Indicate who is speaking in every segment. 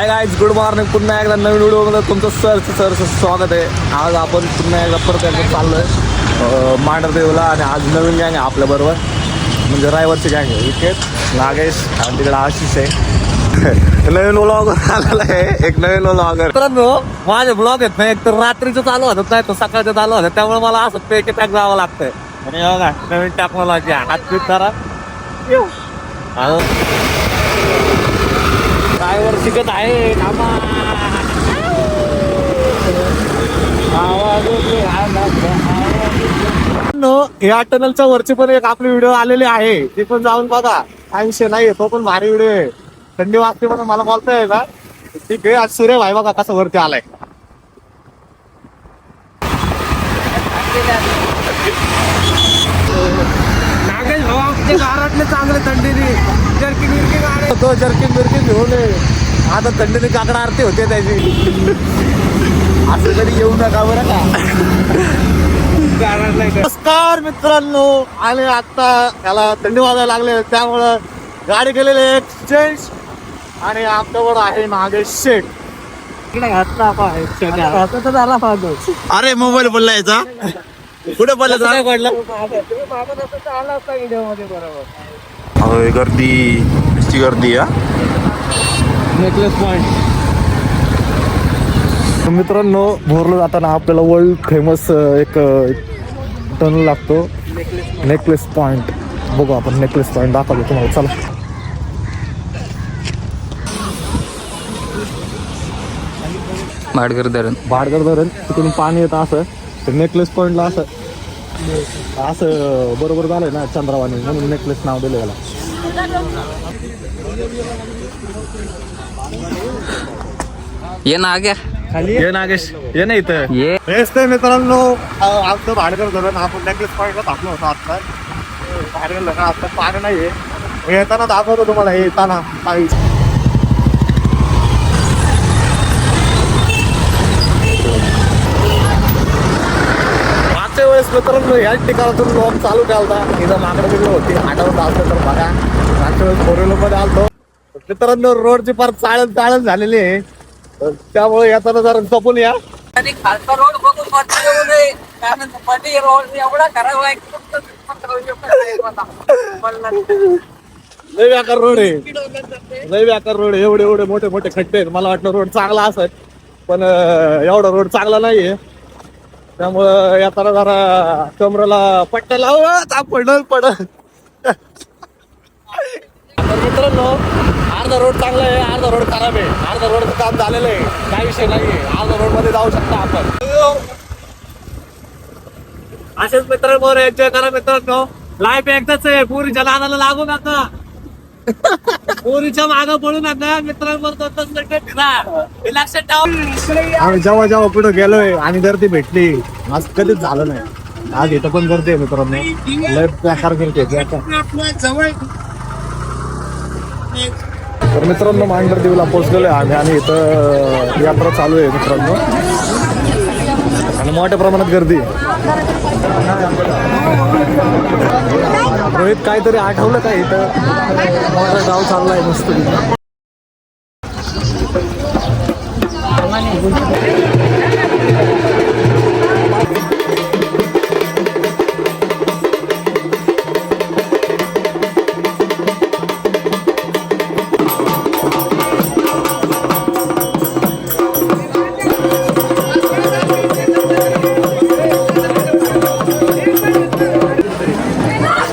Speaker 1: Hi guys, good morning. पुन्हा एकदा नवीन व्हिडिओमध्ये तुमचं सरचं स्वागत आहे. आज आपण पुन्हा एकदा परत एकदा चाललोय मांढरदेवला आणि आज नवीन गँग आहे आपल्याबरोबर, म्हणजे ड्रायव्हरची गँग आहे. विकेट, नागेश आणि तिकडे आशिष आहे. नवीन व्लॉगर आलेला आहे, एक नवीन व्लॉगर. मित्रांनो, माझे ब्लॉग आहेत ना, एक तर रात्रीचं चालू होतं नाही तर सकाळचं चालू होतं, त्यामुळे मला असं पेके टॅक जावं लागतंय. आणि बघा नवीन टेक्नॉलॉजी हात पीत करा. ड्रायव्हर शिकत आहे कामा. या टनलच्या वरची पण एक आपली व्हिडिओ आलेली आहे, ती पण जाऊन बघा. काय विषय नाही, तो पण भारी व्हिडिओ आहे. थंडी वाजते म्हणून मला बोलताय ना, ठीक आहे. आज सूर्य भाई बघा कसं वरती आलाय. नागेश भाऊ आमच्या घरातले चांगले थंडीने जर्किन विरकिन तो जर्किन बिरकिन घेऊन आता थंडीने काकडा आरती होते त्याची. असं तरी येऊ नका बरं का. नमस्कार मित्रांनो, आणि आता त्याला थंडी वाजायला लागले त्यामुळं गाडी गेलेले एक्सचेंज आणि आमच्यावर आहे नागेश शेठ.
Speaker 2: अरे मोबाईल बोलला याचा कुठे बोलला गर्दी नुसती गर्दी या
Speaker 1: नेकलेस पॉइंट. मित्रांनो, भोरला जाताना आपल्याला वर्ल्ड फेमस एक टनल लागतो, नेकलेस पॉइंट. बघू आपण नेकलेस पॉइंट दाखवतो तुम्हाला. चला.
Speaker 2: भाटगर
Speaker 1: धरण तिकडून पाणी येतं असं, तर नेकलेस पॉइंटला असं असं बरोबर झालंय ना चंद्रावानी, म्हणून नेकलेस नाव दिलं याला.
Speaker 2: ये ना आग्या
Speaker 1: ये नागेश ये नाही इथं
Speaker 2: ये.
Speaker 1: हेच ते मित्रांनो, आमचं भाडगर धरण. आपण नेकलेस पॉइंटला थांबलो होतो आता. भाडगर धरण आता पाणी नाहीये. येताना दाखवतो तुम्हाला, हे येताना काही मागच्या वेळेस मित्रांनो ह्याच ठिकाणातून ब्लॉग चालू केला. इथं माकडं बिकडं होती, आठवत असलं तर बघा. मागच्या वेळेस 4 व्हीलर मध्ये आलतो. मित्रांनो, रोडची फार चाळण झालेली आहे, त्यामुळे येताना जरा जपून या.
Speaker 3: आणि खालचा रोड बघून मत येऊ नये, कारण मध्ये रोड एवढा खराब आहे की
Speaker 1: लय व्याकार रोड आहे, लय व्याकार रोड आहे. एवढे मोठे मोठे खड्डे आहेत. मला वाटलं रोड चांगला असत, पण एवढा रोड चांगला नाहीये. त्यामुळं येताना जरा कमरेला पट्ट्या लावत आपण पडत. मित्रांनो, अर्धा रोड चांगला आहे, अर्धा रोड खराब आहे. अर्धा रोडचं काम झालेलं आहे, काय विषय नाहीये. अर्धा रोड मध्ये जाऊ शकता आपण. असेच मित्रांनो एन्जॉय करा. मित्रांनो, लाईफ एकदाच आहे, पुरीच्या लहानाला लागू नका, पुरीच्या मागं पडू नका. मित्रांनो, लक्षात ठेवा. आम्ही जेव्हा पुढे गेलोय आणि गर्दी भेटली, आज कधीच झालं नाही. आज इथं पण गर्दी आहे मित्रांनो, लय प्रकार करते. तर मित्रांनो, मांढरदेवला पोहोचलेलो आहे आम्ही आणि इथं यात्रा चालू आहे मित्रांनो, आणि मोठ्या प्रमाणात गर्दी. रोहित काहीतरी आठवलं का इथं मोठा गाव चाललाय मस्त.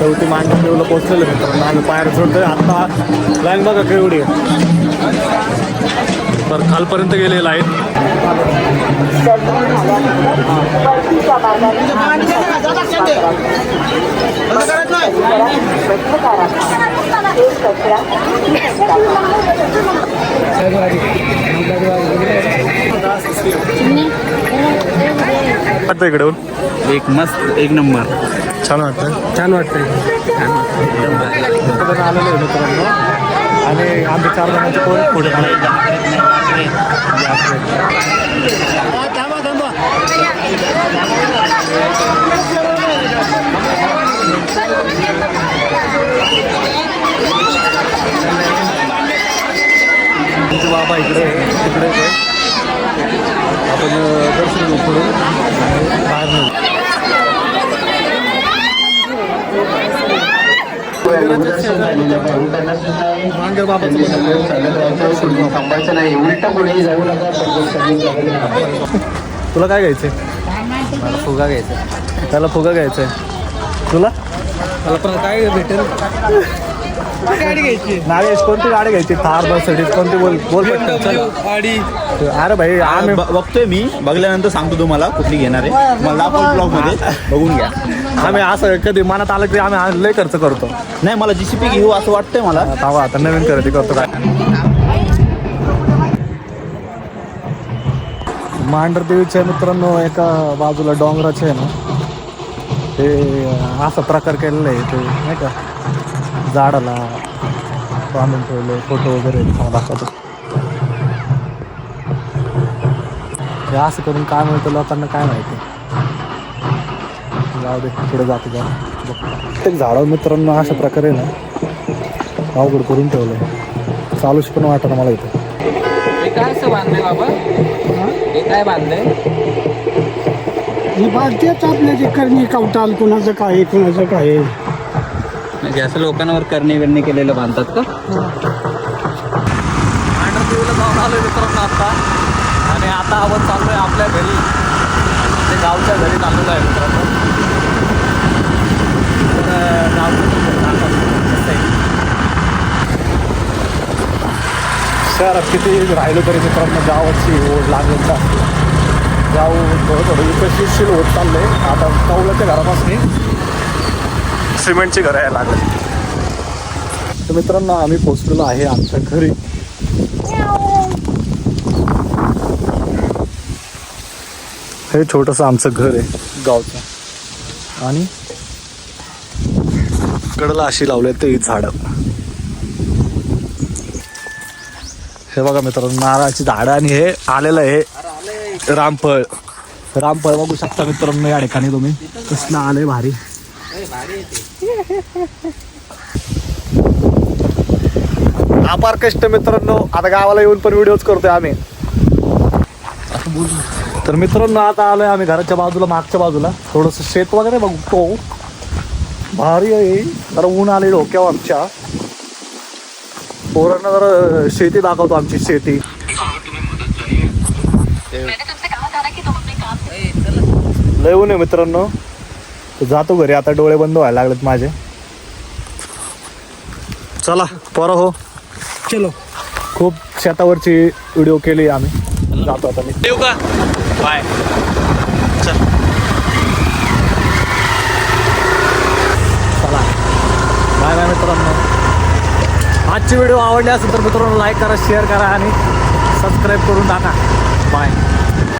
Speaker 1: शेवटी मांढरदेवला पोहोचलेलं मित्रांनो. आम्ही पायर चढतोय आता. लाईन बघा केवढी आहे, तर खालपर्यंत गेलेला आहे. इकडे
Speaker 2: एक मस्त एक नंबर.
Speaker 1: छान वाटतंय आलेलं आहे मित्रांनो. आणि आमच्या 4 जणांचे कोण पुढे बाबा इकडे तिकडे आपण दर्शन घेऊ पुढे बाहेर निघू. मांगर बाबाचं तुला काय घ्यायचंय?
Speaker 2: फुगा घ्यायचा.
Speaker 1: त्याला फुगा घ्यायचंय. तुला
Speaker 2: मला पण काय भेटेल? गाडी घ्यायची.
Speaker 1: नागेश कोणती गाडी घ्यायची? थार मर्सिडीज कोणती? बोल बोल पटकन. चल.
Speaker 2: गाडी.
Speaker 1: अरे भाई आम्ही
Speaker 4: बघतोय मी, बघल्यानंतर सांगतो तुम्हाला कुठली घेणार आहे. मला दाखव ब्लॉग मध्ये बघून घ्या.
Speaker 1: आम्ही असं कधी मनात आलं की आम्ही लय खर्च करतो.
Speaker 4: नाही मला जीसीपी घेऊ असं वाटतंय मला.
Speaker 1: थांबा आता नवीन खरेदी करतो काय. मांढर देवीच्या मित्रांनो एका बाजूला डोंगराचे आहे ना ते असा प्रकार केलेला आहे ते नाही का झाडाला बांधून ठेवले फोटो वगैरे दाखवतो. हे असं करून काय मिळतं लोकांना काय माहिती. जाऊ दे पुढे जातो जा. प्रत्येक झाडावर मित्रांनो अशा प्रकारे ना अवघड करून ठेवलं आहे. चालूच पण वाटतं मला इथं.
Speaker 2: हे काय असं बांधलंय बाबा? हे काय बांधलंय?
Speaker 5: ही बालतेच आपल्या जे करणी कवटाल कुणाचं काय कुणाचं काय.
Speaker 2: म्हणजे असं लोकांवर करणे बिरणे केलेलं बांधतात का?
Speaker 1: मांढर देवीला जाऊन आलो मित्रांनो आता. आणि आता आपण चाललोय आपल्या घरी. ते गावच्या घरी चाललेलो आहे मित्रांनो. शहरात किती राहिलो तरी मित्रांनो गावाची ओढ लागेल का गाव थोडं विकसनशील होत चाललंय. आता कौलाच्या घरापासून सिमेंटची घरं यायला लागले. तर मित्रांनो आम्ही पोचलेलो आहे आमच्या घरी. हे छोटंसं आमचं घर आहे गावचं. आणि कडला अशी लावले ते झाडं. हे बघा मित्रांनो नारळाची झाडं. आणि हे आलेलं आहे रामफळ. रामफळ बघू शकता मित्रांनो या ठिकाणी तुम्ही कसलं आलंय भारी. अपार कष्ट मित्रांनो. आता गावाला येऊन पण व्हिडिओज करतोय आम्ही. तर मित्रांनो आता आलोय आम्ही घराच्या बाजूला मागच्या बाजूला. थोडंसं शेत वगैरे बघतो भारी आहे. जरा ऊन आले डोक्यावर आमच्या. पोरांना जरा शेती दाखवतो आमची शेती. लय ऊन आहे मित्रांनो. जातो घरी आता. डोळे बंद व्हायला लागलेत माझे. चला पोरं हो
Speaker 5: चलो.
Speaker 1: खूप शेतावरची व्हिडिओ केली आम्ही. जातो आता मी.
Speaker 2: येऊ का? बाय.
Speaker 1: चला बाय बाय मित्रांनो. आजची व्हिडिओ आवडली असेल तर मित्रांनो लाईक करा शेअर करा आणि सबस्क्राईब करून टाका. बाय.